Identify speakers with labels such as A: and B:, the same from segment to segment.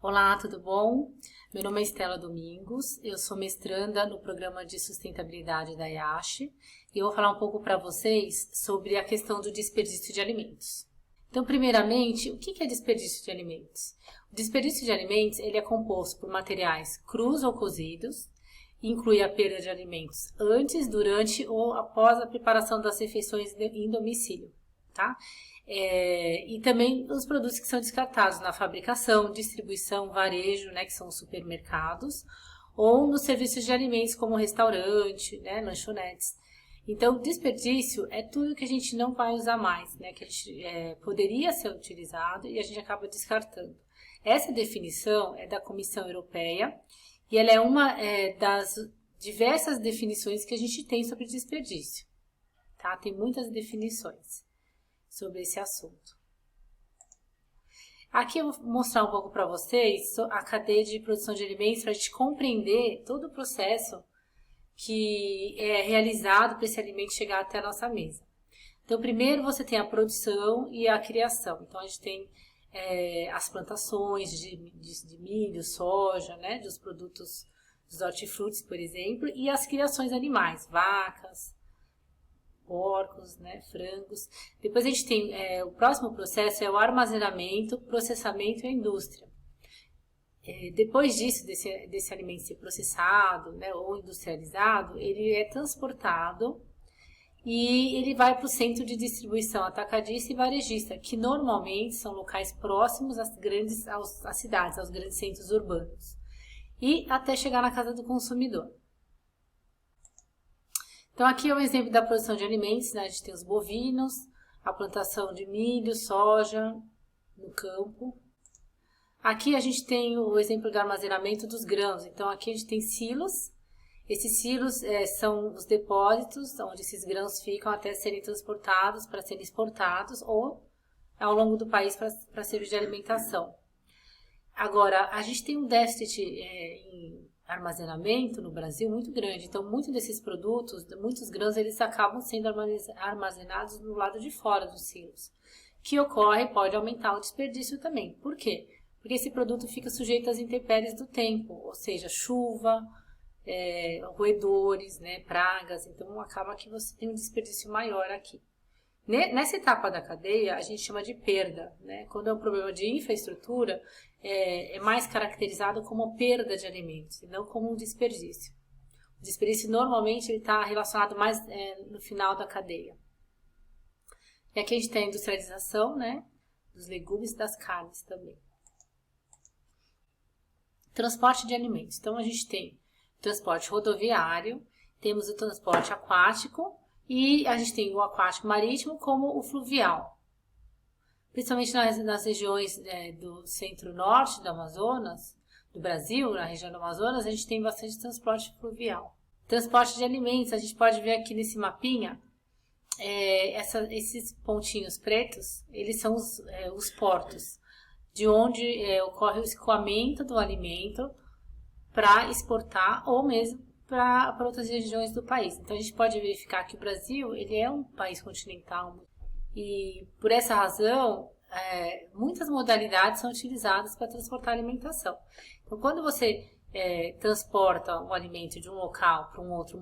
A: Olá, tudo bom? Meu nome é Estela Domingos, eu sou mestranda no programa de sustentabilidade da IASH e eu vou falar um pouco para vocês sobre a questão do desperdício de alimentos. Então, primeiramente, o que é desperdício de alimentos? O desperdício de alimentos ele é composto por materiais crus ou cozidos, inclui a perda de alimentos antes, durante ou após a preparação das refeições em domicílio, tá? E também os produtos que são descartados na fabricação, distribuição, varejo, né, que são os supermercados, ou nos serviços de alimentos como restaurante, né, lanchonetes. Então, desperdício é tudo que a gente não vai usar mais, né, que a gente poderia ser utilizado e a gente acaba descartando. Essa definição é da Comissão Europeia e ela é uma das diversas definições que a gente tem sobre desperdício, tá? Tem muitas definições sobre esse assunto. Aqui eu vou mostrar um pouco para vocês a cadeia de produção de alimentos para a gente compreender todo o processo que é realizado para esse alimento chegar até a nossa mesa. Então, primeiro você tem a produção e a criação. Então, a gente tem as plantações de milho, soja, né, dos produtos dos hortifrutis, por exemplo, e as criações animais, vacas, porcos, né, frangos. Depois a gente tem o próximo processo é o armazenamento, processamento e a indústria. Depois disso, desse alimento ser processado, né, ou industrializado, ele é transportado e ele vai para o centro de distribuição atacadista e varejista, que normalmente são locais próximos às cidades, aos grandes centros urbanos, e até chegar na casa do consumidor. Então, aqui é um exemplo da produção de alimentos, né? A gente tem os bovinos, a plantação de milho, soja no campo. Aqui a gente tem o exemplo do armazenamento dos grãos. Então, aqui a gente tem silos. Esses silos são os depósitos onde esses grãos ficam até serem transportados para serem exportados ou ao longo do país para servir de alimentação. Agora, a gente tem um déficit em armazenamento no Brasil muito grande, então muitos desses produtos, muitos grãos, eles acabam sendo armazenados no lado de fora dos silos, que pode aumentar o desperdício também. Por quê? Porque esse produto fica sujeito às intempéries do tempo, ou seja, chuva, roedores, né, pragas, então acaba que você tem um desperdício maior aqui. Nessa etapa da cadeia, a gente chama de perda, né? Quando é um problema de infraestrutura, é mais caracterizado como perda de alimentos, e não como um desperdício. O desperdício, normalmente, está relacionado mais no final da cadeia. E aqui a gente tem a industrialização, né? Dos legumes e das carnes também. Transporte de alimentos. Então, a gente tem o transporte rodoviário, temos o transporte aquático, e a gente tem o aquático marítimo como o fluvial. Principalmente nas regiões do centro-norte do Amazonas, do Brasil, na região do Amazonas, a gente tem bastante transporte fluvial. Transporte de alimentos, a gente pode ver aqui nesse mapinha, esses pontinhos pretos, eles são os portos, de onde ocorre o escoamento do alimento para exportar ou mesmo para outras regiões do país. Então, a gente pode verificar que o Brasil ele é um país continental e, por essa razão, muitas modalidades são utilizadas para transportar alimentação. Então, quando você transporta um alimento de um local para um outro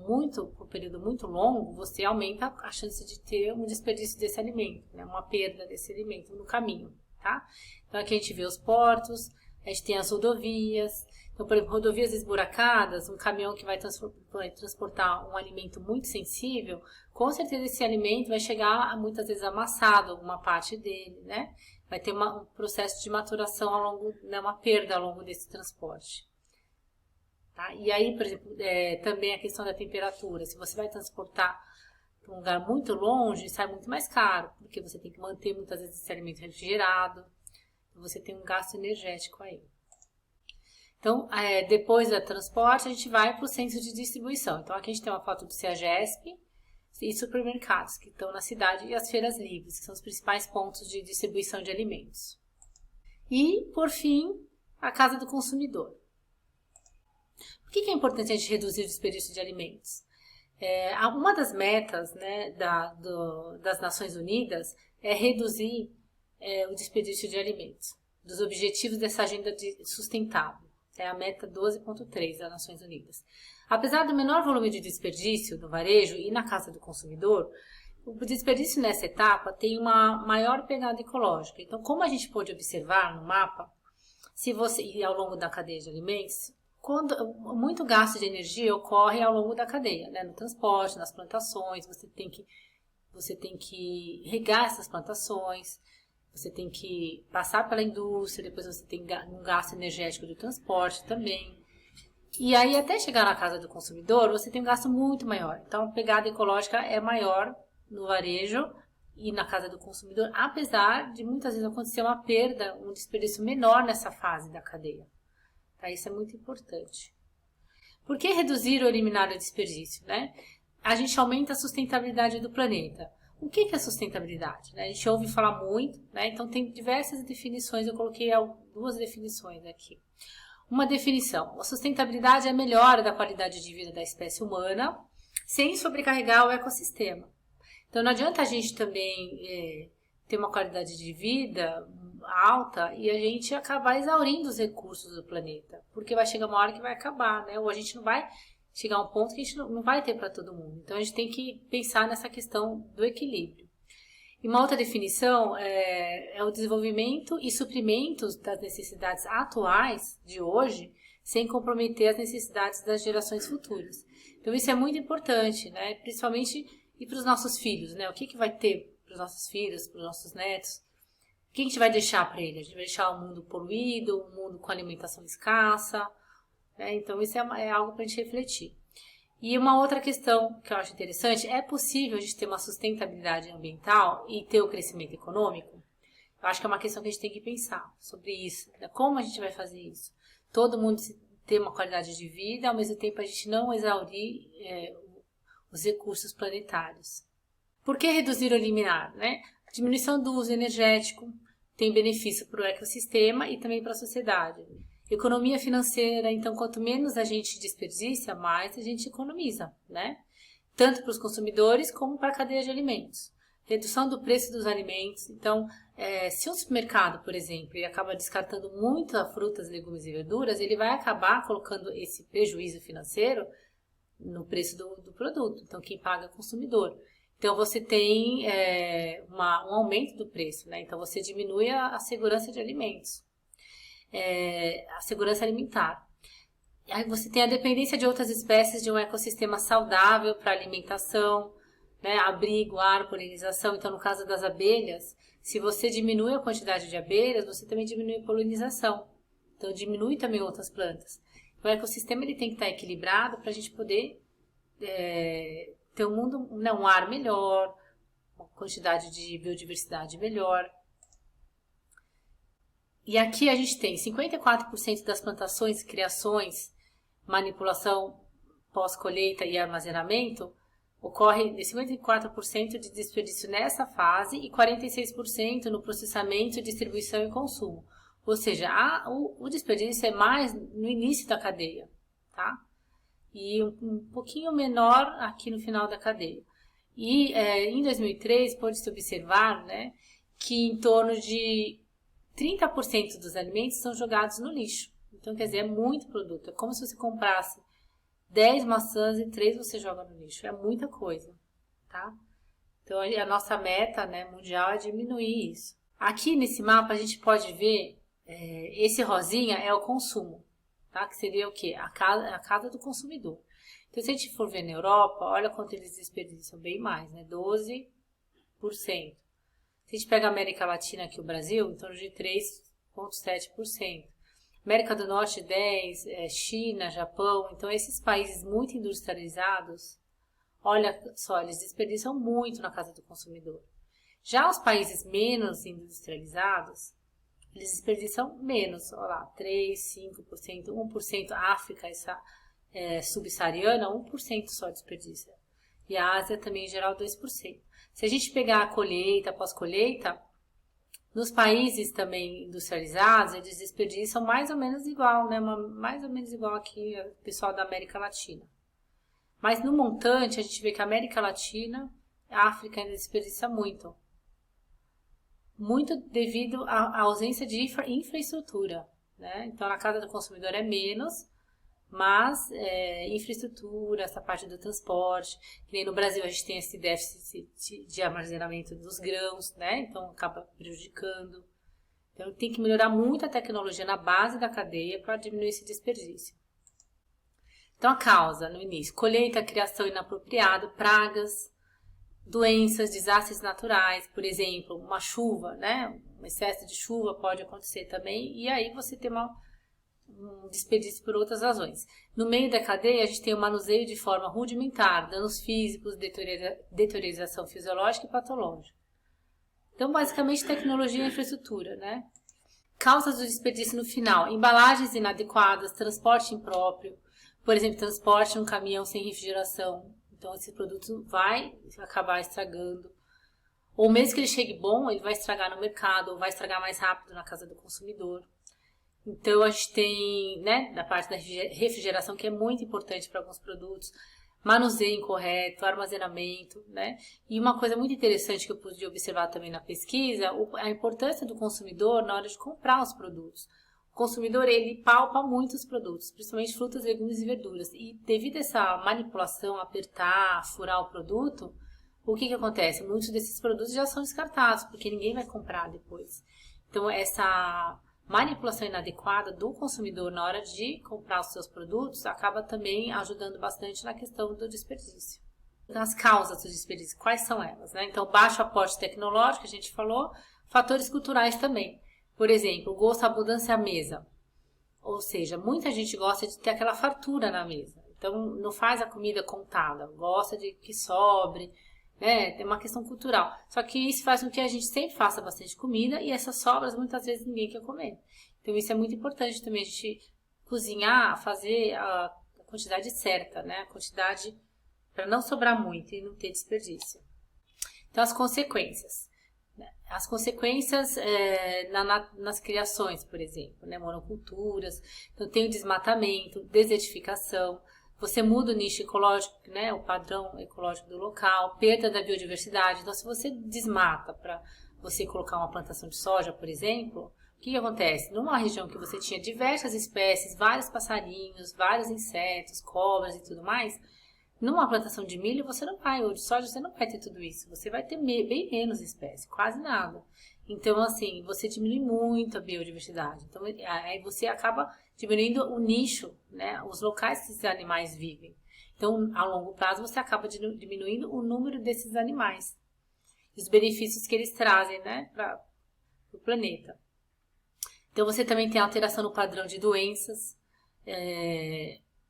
A: por um período muito longo, você aumenta a chance de ter um desperdício desse alimento, né? Uma perda desse alimento no caminho, tá? Então, aqui a gente vê os portos, a gente tem as rodovias. Então, por exemplo, rodovias esburacadas, um caminhão que vai transportar um alimento muito sensível, com certeza esse alimento vai chegar muitas vezes amassado, alguma parte dele, né? Vai ter um processo de maturação uma perda ao longo desse transporte. Tá? E aí, por exemplo, também a questão da temperatura. Se você vai transportar para um lugar muito longe, sai muito mais caro, porque você tem que manter muitas vezes esse alimento refrigerado, você tem um gasto energético aí. Então, depois do transporte, a gente vai para o centro de distribuição. Então, aqui a gente tem uma foto do CEAGESP e supermercados, que estão na cidade, e as feiras livres, que são os principais pontos de distribuição de alimentos. E, por fim, a casa do consumidor. Por que é importante a gente reduzir o desperdício de alimentos? Uma das metas, né, das Nações Unidas é reduzir o desperdício de alimentos. dos objetivos dessa agenda sustentável. É a meta 12.3 das Nações Unidas. Apesar do menor volume de desperdício no varejo e na casa do consumidor, o desperdício nessa etapa tem uma maior pegada ecológica. Então, como a gente pôde observar no mapa, se você e ao longo da cadeia de alimentos, quando muito gasto de energia ocorre ao longo da cadeia, né? No transporte, nas plantações, você tem que regar essas plantações, você tem que passar pela indústria, depois você tem um gasto energético do transporte também. E aí, até chegar na casa do consumidor, você tem um gasto muito maior. Então, a pegada ecológica é maior no varejo e na casa do consumidor, apesar de muitas vezes acontecer uma perda, um desperdício menor nessa fase da cadeia. Tá? Isso é muito importante. Por que reduzir ou eliminar o desperdício? Né? A gente aumenta a sustentabilidade do planeta. O que é sustentabilidade? Né? A gente ouve falar muito, né? Então tem diversas definições, eu coloquei 2 definições aqui. Uma definição: a sustentabilidade é a melhora da qualidade de vida da espécie humana, sem sobrecarregar o ecossistema. Então não adianta a gente também ter uma qualidade de vida alta e a gente acabar exaurindo os recursos do planeta, porque vai chegar uma hora que vai acabar, né? Ou a gente não vai chegar a um ponto que a gente não vai ter para todo mundo. Então a gente tem que pensar nessa questão do equilíbrio. E uma outra definição é o desenvolvimento e suprimento das necessidades atuais de hoje, sem comprometer as necessidades das gerações futuras. Então isso é muito importante, né? Principalmente e para os nossos filhos, né? O que vai ter para os nossos filhos, para os nossos netos? O que a gente vai deixar para eles? A gente vai deixar um mundo poluído, um mundo com alimentação escassa, né? Então isso é algo para a gente refletir. E uma outra questão que eu acho interessante, é possível a gente ter uma sustentabilidade ambiental e ter o crescimento econômico? Eu acho que é uma questão que a gente tem que pensar sobre isso, né? Como a gente vai fazer isso? Todo mundo ter uma qualidade de vida, ao mesmo tempo a gente não exaurir os recursos planetários. Por que reduzir ou eliminar? Né? A diminuição do uso energético tem benefício para o ecossistema e também para a sociedade. Economia financeira, então quanto menos a gente desperdiça, mais a gente economiza, né? Tanto para os consumidores como para a cadeia de alimentos. Redução do preço dos alimentos. Então, se um supermercado, por exemplo, ele acaba descartando muitas frutas, legumes e verduras, ele vai acabar colocando esse prejuízo financeiro no preço do produto. Então, quem paga é o consumidor. Então, você tem um aumento do preço, né? Então, você diminui a segurança de alimentos, a segurança alimentar. Aí você tem a dependência de outras espécies de um ecossistema saudável para alimentação, né? Abrigo, ar, polinização. Então, no caso das abelhas, se você diminui a quantidade de abelhas, você também diminui a polinização. Então, diminui também outras plantas. O ecossistema ele tem que estar equilibrado para a gente poder ter um mundo, um ar melhor, uma quantidade de biodiversidade melhor. E aqui a gente tem 54% das plantações, criações, manipulação pós-colheita e armazenamento, ocorre 54% de desperdício nessa fase e 46% no processamento, distribuição e consumo. Ou seja, o desperdício é mais no início da cadeia, tá? E um pouquinho menor aqui no final da cadeia. E em 2003 pôde-se observar, né, que em torno de 30% dos alimentos são jogados no lixo. Então, quer dizer, é muito produto. É como se você comprasse 10 maçãs e 3 você joga no lixo. É muita coisa, tá? Então, a nossa meta, né, mundial é diminuir isso. Aqui nesse mapa a gente pode ver, esse rosinha é o consumo, tá? Que seria o quê? A casa do consumidor. Então, se a gente for ver na Europa, olha quanto eles desperdiçam, bem mais, né? 12%. Se a gente pega a América Latina aqui, o Brasil, em torno de 3,7%. América do Norte, 10%, China, Japão. Então, esses países muito industrializados, olha só, eles desperdiçam muito na casa do consumidor. Já os países menos industrializados, eles desperdiçam menos, olha lá, 3%, 5%, 1%. África, essa subsaariana, 1% só desperdiça. E a Ásia também, em geral, 2%. Se a gente pegar a colheita, pós-colheita, nos países também industrializados, eles desperdiçam mais ou menos igual, né? Mais ou menos igual aqui o pessoal da América Latina. Mas no montante, a gente vê que a América Latina, a África ainda desperdiça muito. muito devido à ausência de infraestrutura, né? Então, na casa do consumidor é menos, mas infraestrutura, essa parte do transporte, que nem no Brasil a gente tem esse déficit de armazenamento dos grãos, né? Então, acaba prejudicando. Então, tem que melhorar muito a tecnologia na base da cadeia para diminuir esse desperdício. Então, a causa, no início, colheita, criação inapropriada, pragas, doenças, desastres naturais, por exemplo, uma chuva, né? Um excesso de chuva pode acontecer também, e aí você tem um desperdício por outras razões. No meio da cadeia, a gente tem o manuseio de forma rudimentar, danos físicos, deterioração fisiológica e patológica. Então, basicamente, tecnologia e infraestrutura, né? Causas do desperdício no final, embalagens inadequadas, transporte impróprio, por exemplo, transporte em um caminhão sem refrigeração. Então, esse produto vai acabar estragando. Ou mesmo que ele chegue bom, ele vai estragar no mercado, ou vai estragar mais rápido na casa do consumidor. Então, a gente tem, né, da parte da refrigeração, que é muito importante para alguns produtos, manuseio incorreto, armazenamento, né? E uma coisa muito interessante que eu pude observar também na pesquisa, a importância do consumidor na hora de comprar os produtos. O consumidor, ele palpa muitos produtos, principalmente frutas, legumes e verduras. E devido a essa manipulação, apertar, furar o produto, o que acontece? Muitos desses produtos já são descartados, porque ninguém vai comprar depois. Então, essa manipulação inadequada do consumidor na hora de comprar os seus produtos acaba também ajudando bastante na questão do desperdício. As causas do desperdício, quais são elas, né? Então, baixo aporte tecnológico, a gente falou, fatores culturais também. Por exemplo, o gosto, a abundância à mesa. Ou seja, muita gente gosta de ter aquela fartura na mesa. Então, não faz a comida contada, gosta de que sobre, né? Tem uma questão cultural. Só que isso faz com que a gente sempre faça bastante comida e essas sobras muitas vezes ninguém quer comer. Então, isso é muito importante também, a gente cozinhar, fazer a quantidade certa, né? A quantidade para não sobrar muito e não ter desperdício. Então, as consequências. As consequências nas criações, por exemplo, né? Monoculturas, então tem o desmatamento, desertificação, você muda o nicho ecológico, né? O padrão ecológico do local, perda da biodiversidade. Então, se você desmata para você colocar uma plantação de soja, por exemplo, o que acontece? Numa região que você tinha diversas espécies, vários passarinhos, vários insetos, cobras e tudo mais, numa plantação de milho você não vai, ou de soja você não vai ter tudo isso. Você vai ter bem menos espécies, quase nada. Então, assim, você diminui muito a biodiversidade. Então, aí você acaba diminuindo o nicho, né? Os locais que esses animais vivem. Então, a longo prazo, você acaba diminuindo o número desses animais. E os benefícios que eles trazem, né? Para o planeta. Então, você também tem alteração no padrão de doenças,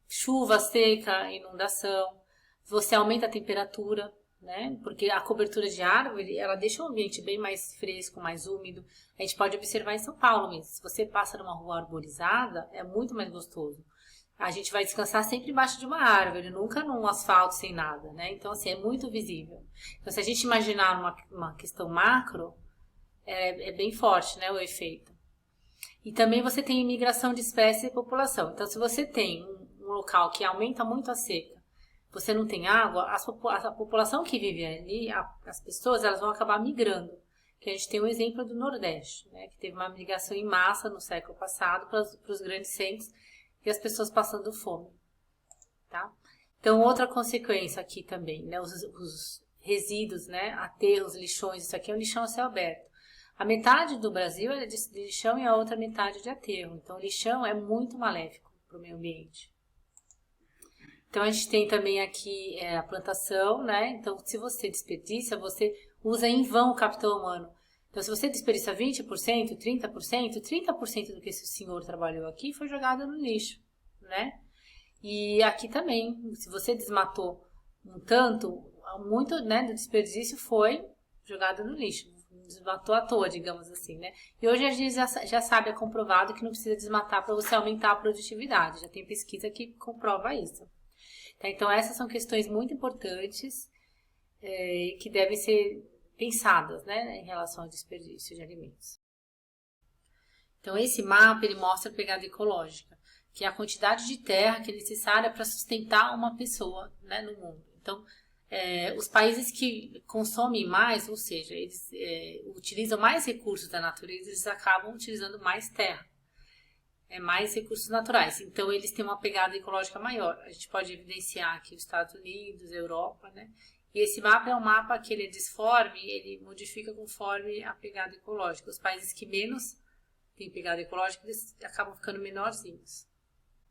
A: chuva, seca, inundação, você aumenta a temperatura, né? Porque a cobertura de árvore, ela deixa o ambiente bem mais fresco, mais úmido. A gente pode observar em São Paulo mesmo. Se você passa numa rua arborizada, é muito mais gostoso. A gente vai descansar sempre embaixo de uma árvore, nunca num asfalto sem nada, né? Então, assim, é muito visível. Então, se a gente imaginar uma questão macro, é bem forte, né, o efeito. E também você tem imigração de espécie e população. Então, se você tem um local que aumenta muito a seca, você não tem água, a população que vive ali, as pessoas, elas vão acabar migrando. Que a gente tem um exemplo do Nordeste, né, que teve uma migração em massa no século passado para os grandes centros e as pessoas passando fome. Tá? Então, outra consequência aqui também, né, os resíduos, né, aterros, lixões, isso aqui é um lixão a céu aberto. A metade do Brasil é de lixão e a outra metade de aterro. Então, o lixão é muito maléfico para o meio ambiente. Então, a gente tem também aqui a plantação, né? Então, se você desperdiça, você usa em vão o capital humano. Então, se você desperdiça 20%, 30%, 30% do que esse senhor trabalhou aqui foi jogado no lixo, né? E aqui também, se você desmatou um tanto, muito, né, do desperdício foi jogado no lixo. Desmatou à toa, digamos assim, né? E hoje a gente já sabe, é comprovado que não precisa desmatar para você aumentar a produtividade. Já tem pesquisa que comprova isso. Tá? Então, essas são questões muito importantes que devem ser pensadas, né, em relação ao desperdício de alimentos. Então, esse mapa ele mostra a pegada ecológica, que é a quantidade de terra que é necessária para sustentar uma pessoa, né, no mundo. Então, Os países que consomem mais, ou seja, eles utilizam mais recursos da natureza, eles acabam utilizando mais terra, mais recursos naturais. Então, eles têm uma pegada ecológica maior. A gente pode evidenciar aqui os Estados Unidos, a Europa, né? E esse mapa é um mapa que ele é disforme, ele modifica conforme a pegada ecológica. Os países que menos têm pegada ecológica, eles acabam ficando menorzinhos.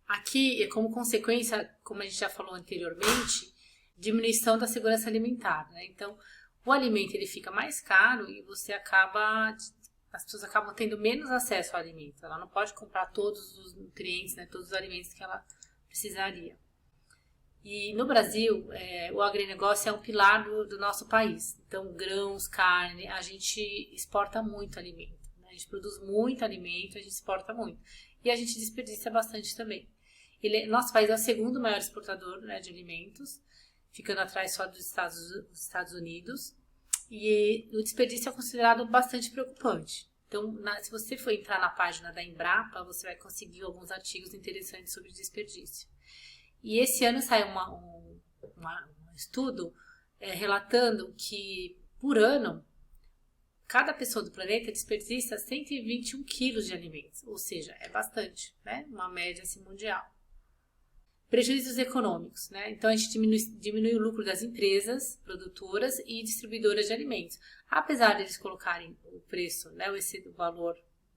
A: Aqui, como consequência, como a gente já falou anteriormente, diminuição da segurança alimentar, né? Então, o alimento ele fica mais caro e as pessoas acabam tendo menos acesso ao alimento. Ela não pode comprar todos os nutrientes, né, todos os alimentos que ela precisaria. E no Brasil, o agronegócio é um pilar do nosso país. Então, grãos, carne, a gente exporta muito alimento, né? A gente produz muito alimento, a gente exporta muito. E a gente desperdiça bastante também. Nosso país é o segundo maior exportador, né, de alimentos, ficando atrás só dos Estados Unidos. E o desperdício é considerado bastante preocupante. Então, se você for entrar na página da Embrapa, você vai conseguir alguns artigos interessantes sobre desperdício. E esse ano saiu um estudo relatando que, por ano, cada pessoa do planeta desperdiça 121 quilos de alimentos. Ou seja, é bastante, né? Uma média assim, mundial. Prejuízos econômicos, né? Então, a gente diminui o lucro das empresas produtoras e distribuidoras de alimentos. Apesar de eles colocarem o preço, né, o valor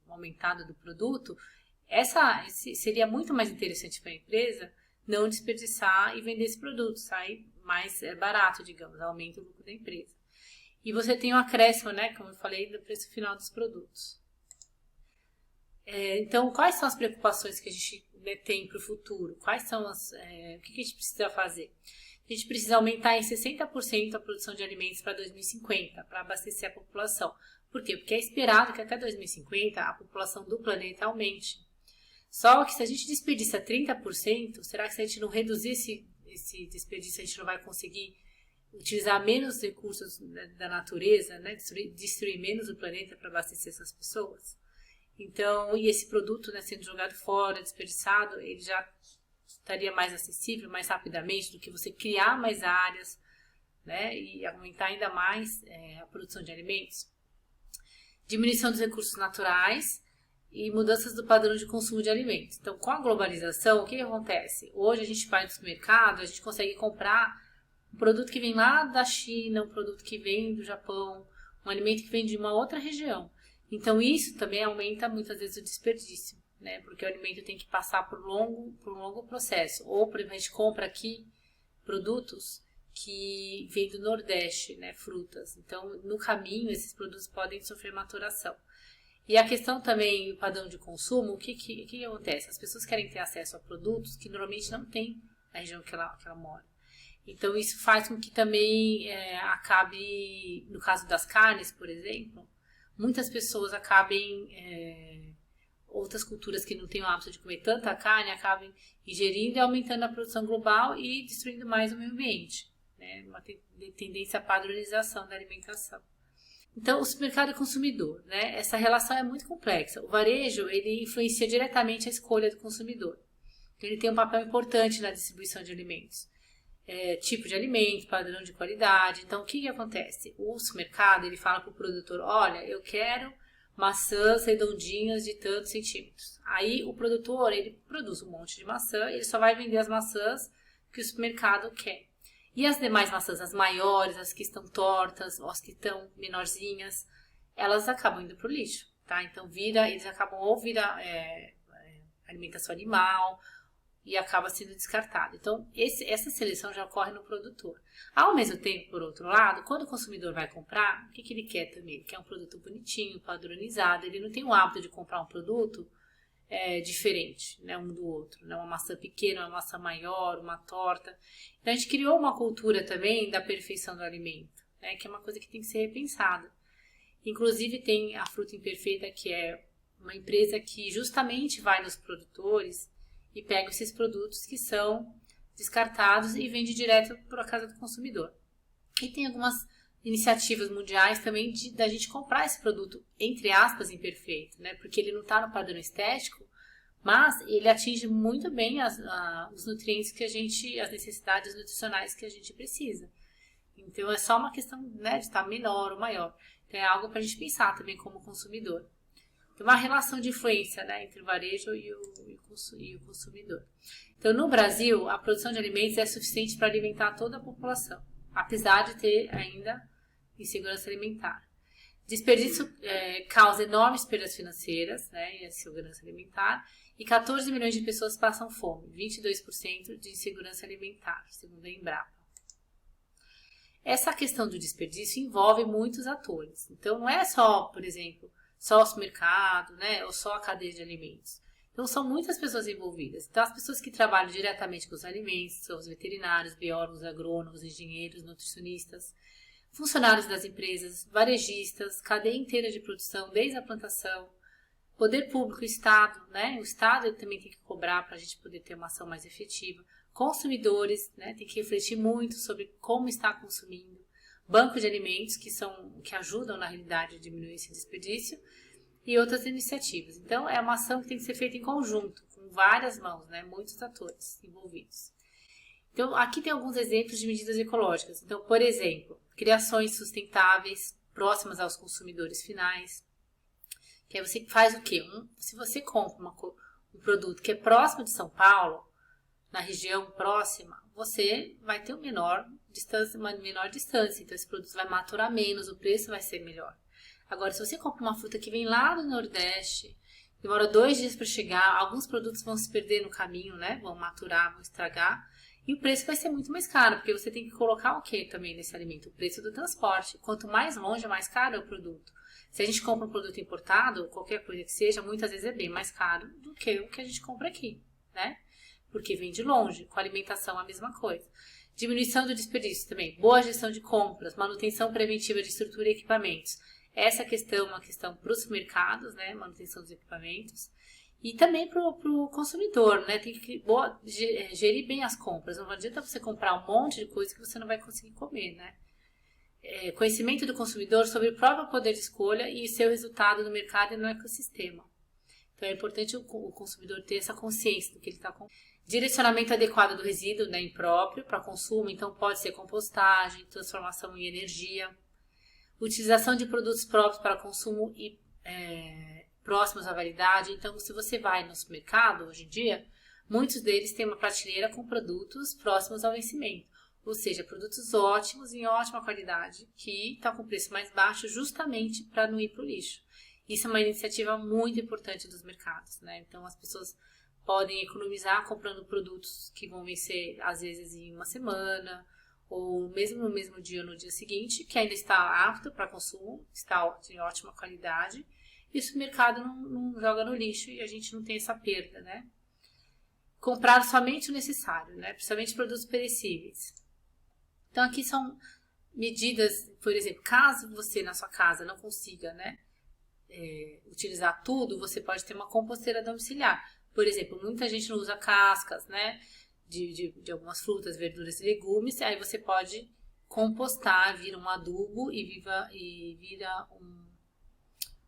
A: aumentado do produto, seria muito mais interessante para a empresa não desperdiçar e vender esse produto, sai mais barato, digamos, aumenta o lucro da empresa. E você tem um acréscimo, né, como eu falei, do preço final dos produtos. Então, quais são as preocupações que a gente tem para o futuro? O que a gente precisa fazer? A gente precisa aumentar em 60% a produção de alimentos para 2050, para abastecer a população. Por quê? Porque é esperado que até 2050 a população do planeta aumente. Só que se a gente desperdiça 30%, será que se a gente não reduzir esse desperdício, a gente não vai conseguir utilizar menos recursos da natureza, né? Destruir menos o planeta para abastecer essas pessoas? Então, e esse produto, né, sendo jogado fora, desperdiçado, ele já estaria mais acessível, mais rapidamente do que você criar mais áreas, né, e aumentar ainda mais a produção de alimentos. Diminuição dos recursos naturais e mudanças do padrão de consumo de alimentos. Então, com a globalização, o que acontece? Hoje a gente vai no supermercado, a gente consegue comprar um produto que vem lá da China, um produto que vem do Japão, um alimento que vem de uma outra região. Então, isso também aumenta muitas vezes o desperdício, né? Porque o alimento tem que passar por um longo processo. Ou, por exemplo, a gente compra aqui produtos que vêm do Nordeste, né? Frutas. Então, no caminho, esses produtos podem sofrer maturação. E a questão também do padrão de consumo, o que acontece? As pessoas querem ter acesso a produtos que normalmente não tem na região que ela mora. Então, isso faz com que também acabe, no caso das carnes, por exemplo, muitas pessoas acabem, outras culturas que não têm o hábito de comer tanta carne, acabem ingerindo e aumentando a produção global e destruindo mais o meio ambiente, né? Uma tendência à padronização da alimentação. Então, o supermercado e consumidor, né? Essa relação é muito complexa. O varejo, ele influencia diretamente a escolha do consumidor. Então, ele tem um papel importante na distribuição de alimentos. Tipo de alimento, padrão de qualidade. Então, o que acontece? O supermercado, ele fala para o produtor, olha, eu quero maçãs redondinhas de tantos centímetros. Aí, o produtor, ele produz um monte de maçã, ele só vai vender as maçãs que o supermercado quer. E as demais maçãs, as maiores, as que estão tortas, ou as que estão menorzinhas, elas acabam indo para o lixo, tá? Então, eles acabam ou alimentação animal, e acaba sendo descartado. Então, essa seleção já ocorre no produtor. Ao mesmo tempo, por outro lado, quando o consumidor vai comprar, o que ele quer também? Ele quer um produto bonitinho, padronizado. Ele não tem o hábito de comprar um produto diferente, né, um do outro. Né? Uma maçã pequena, uma maçã maior, uma torta. Então, a gente criou uma cultura também da perfeição do alimento, né, que é uma coisa que tem que ser repensada. Inclusive, tem a Fruta Imperfeita, que é uma empresa que justamente vai nos produtores e pega esses produtos que são descartados e vende direto para a casa do consumidor. E tem algumas iniciativas mundiais também da gente comprar esse produto, entre aspas, imperfeito, né? Porque ele não está no padrão estético, mas ele atinge muito bem os nutrientes que as necessidades nutricionais que a gente precisa. Então, é só uma questão, né, de estar menor ou maior. Então, é algo para a gente pensar também como consumidor. Tem uma relação de influência, né, entre o varejo e o consumidor. Então, no Brasil, a produção de alimentos é suficiente para alimentar toda a população, apesar de ter ainda insegurança alimentar. Desperdício causa enormes perdas financeiras, né, e insegurança alimentar, e 14 milhões de pessoas passam fome, 22% de insegurança alimentar, segundo a Embrapa. Essa questão do desperdício envolve muitos atores. Então, não é só, por exemplo, só o supermercado, né, ou só a cadeia de alimentos. Então, são muitas pessoas envolvidas. Então, as pessoas que trabalham diretamente com os alimentos são os veterinários, biólogos, agrônomos, engenheiros, nutricionistas, funcionários das empresas, varejistas, cadeia inteira de produção, desde a plantação, poder público, o Estado, né? O Estado ele também tem que cobrar para a gente poder ter uma ação mais efetiva. Consumidores, né? Tem que refletir muito sobre como está consumindo. Banco de alimentos, que ajudam, na realidade, a diminuir esse desperdício. E outras iniciativas. Então, é uma ação que tem que ser feita em conjunto, com várias mãos, né? Muitos atores envolvidos. Então, aqui tem alguns exemplos de medidas ecológicas. Então, por exemplo, criações sustentáveis próximas aos consumidores finais. Que aí você faz o quê? Se você compra um produto que é próximo de São Paulo, na região próxima, você vai ter uma menor distância. Então, esse produto vai maturar menos, o preço vai ser melhor. Agora, se você compra uma fruta que vem lá do Nordeste, demora 2 dias para chegar, alguns produtos vão se perder no caminho, né? Vão maturar, vão estragar. E o preço vai ser muito mais caro, porque você tem que colocar o que também nesse alimento? O preço do transporte. Quanto mais longe, mais caro é o produto. Se a gente compra um produto importado, qualquer coisa que seja, muitas vezes é bem mais caro do que o que a gente compra aqui, né? Porque vem de longe. Com alimentação, a mesma coisa. Diminuição do desperdício também. Boa gestão de compras, manutenção preventiva de estrutura e equipamentos. Essa questão é uma questão para os mercados, né? Manutenção dos equipamentos. E também para o consumidor, né? Tem que gerir bem as compras. Não adianta você comprar um monte de coisa que você não vai conseguir comer, né? Conhecimento do consumidor sobre o próprio poder de escolha e seu resultado no mercado e no ecossistema. Então é importante o consumidor ter essa consciência do que ele está comprando. Direcionamento adequado do resíduo, né, impróprio para consumo. Então pode ser compostagem, transformação em energia. Utilização de produtos próprios para consumo e próximos à validade. Então, se você vai no supermercado, hoje em dia, muitos deles têm uma prateleira com produtos próximos ao vencimento. Ou seja, produtos ótimos, em ótima qualidade, que estão com preço mais baixo justamente para não ir para o lixo. Isso é uma iniciativa muito importante dos mercados, né? Então, as pessoas podem economizar comprando produtos que vão vencer, às vezes, em uma semana, ou mesmo no mesmo dia ou no dia seguinte, que ainda está apto para consumo, está de ótima qualidade, e o supermercado não joga no lixo e a gente não tem essa perda, né? Comprar somente o necessário, né? Principalmente produtos perecíveis. Então, aqui são medidas, por exemplo, caso você na sua casa não consiga, né, utilizar tudo, você pode ter uma composteira domiciliar. Por exemplo, muita gente não usa cascas, né? De algumas frutas, verduras e legumes, aí você pode compostar, vira um adubo e vira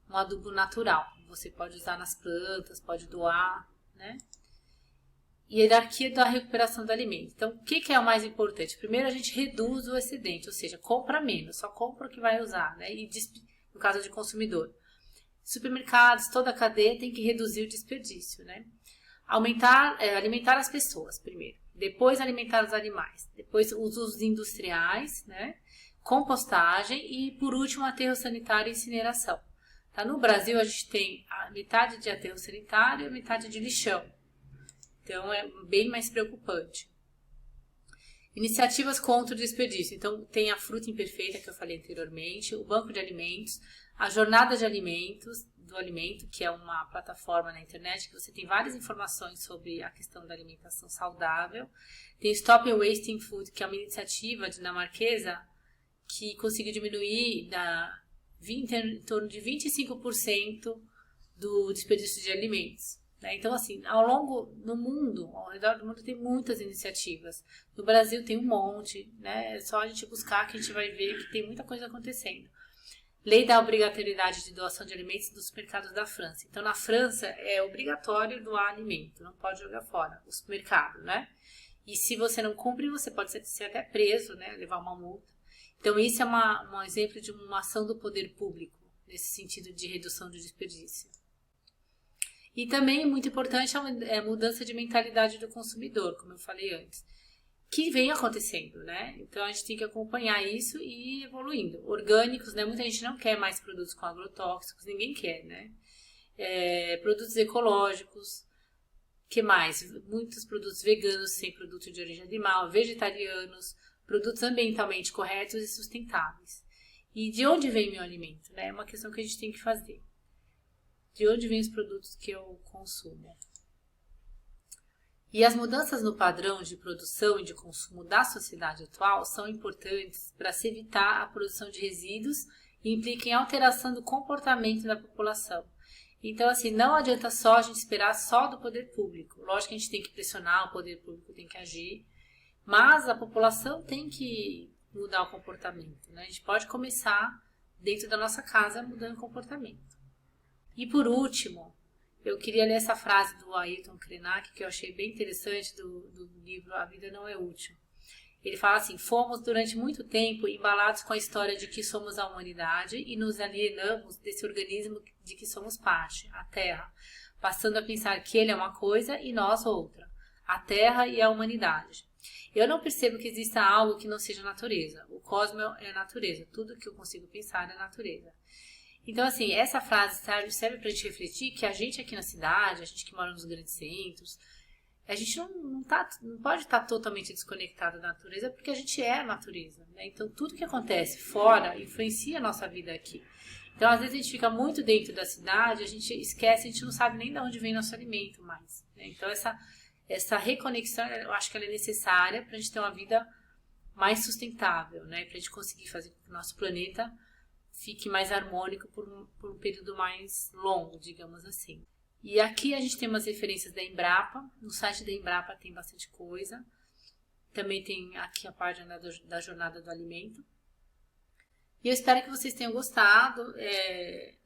A: um adubo natural. Você pode usar nas plantas, pode doar, né? Hierarquia da recuperação do alimento. Então, o que é o mais importante? Primeiro, a gente reduz o excedente, ou seja, compra menos, só compra o que vai usar, né? E no caso de consumidor. Supermercados, toda a cadeia tem que reduzir o desperdício, né? Alimentar as pessoas primeiro, depois alimentar os animais, depois os usos industriais, né? Compostagem e, por último, aterro sanitário e incineração. Tá? No Brasil, a gente tem a metade de aterro sanitário e a metade de lixão. Então, é bem mais preocupante. Iniciativas contra o desperdício. Então, tem a fruta imperfeita, que eu falei anteriormente, o banco de alimentos, a jornada de alimentos, do alimento, que é uma plataforma na internet que você tem várias informações sobre a questão da alimentação saudável. Tem Stop Wasting Food, que é uma iniciativa dinamarquesa que conseguiu diminuir em torno de 25% do desperdício de alimentos. Né? Então, assim, ao redor do mundo tem muitas iniciativas. No Brasil tem um monte, né? É só a gente buscar que a gente vai ver que tem muita coisa acontecendo. Lei da obrigatoriedade de doação de alimentos dos supermercados da França. Então, na França, é obrigatório doar alimento, não pode jogar fora o supermercado, né? E se você não cumpre, você pode ser até preso, né? Levar uma multa. Então, isso é um exemplo de uma ação do poder público, nesse sentido de redução de desperdício. E também, muito importante, a mudança de mentalidade do consumidor, como eu falei antes, que vem acontecendo, né? Então, a gente tem que acompanhar isso e ir evoluindo. Orgânicos, né? Muita gente não quer mais produtos com agrotóxicos, ninguém quer, né? Produtos ecológicos, que mais? Muitos produtos veganos, sem produto de origem animal, vegetarianos, produtos ambientalmente corretos e sustentáveis. E de onde vem meu alimento? Né? É uma questão que a gente tem que fazer. De onde vêm os produtos que eu consumo? E as mudanças no padrão de produção e de consumo da sociedade atual são importantes para se evitar a produção de resíduos e impliquem alteração do comportamento da população. Então, assim, não adianta só a gente esperar só do poder público. Lógico que a gente tem que pressionar, o poder público tem que agir, mas a população tem que mudar o comportamento, né? A gente pode começar dentro da nossa casa mudando o comportamento. E por último, eu queria ler essa frase do Ayrton Krenak, que eu achei bem interessante, do livro A Vida Não é Útil. Ele fala assim: fomos durante muito tempo embalados com a história de que somos a humanidade e nos alienamos desse organismo de que somos parte, a Terra, passando a pensar que ele é uma coisa e nós outra, a Terra e a humanidade. Eu não percebo que exista algo que não seja natureza. O cosmos é natureza, tudo que eu consigo pensar é natureza. Então, assim, essa frase serve para a gente refletir que a gente aqui na cidade, a gente que mora nos grandes centros, a gente não pode estar totalmente desconectado da natureza, porque a gente é a natureza, né? Então, tudo que acontece fora influencia a nossa vida aqui. Então, às vezes a gente fica muito dentro da cidade, a gente esquece, a gente não sabe nem de onde vem nosso alimento mais, né? Então, essa reconexão, eu acho que ela é necessária para a gente ter uma vida mais sustentável, né? Para a gente conseguir fazer com que o nosso planeta fique mais harmônico por um período mais longo, digamos assim. E aqui a gente tem umas referências da Embrapa. No site da Embrapa tem bastante coisa. Também tem aqui a página da Jornada do Alimento. E eu espero que vocês tenham gostado.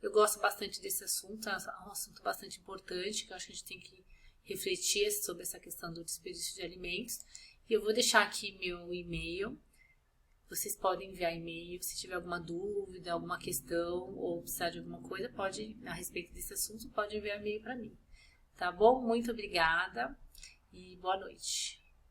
A: Eu gosto bastante desse assunto. É um assunto bastante importante, que eu acho que a gente tem que refletir sobre essa questão do desperdício de alimentos. E eu vou deixar aqui meu e-mail. Vocês podem enviar e-mail se tiver alguma dúvida, alguma questão ou precisar de alguma coisa, a respeito desse assunto, pode enviar e-mail para mim. Tá bom? Muito obrigada e boa noite.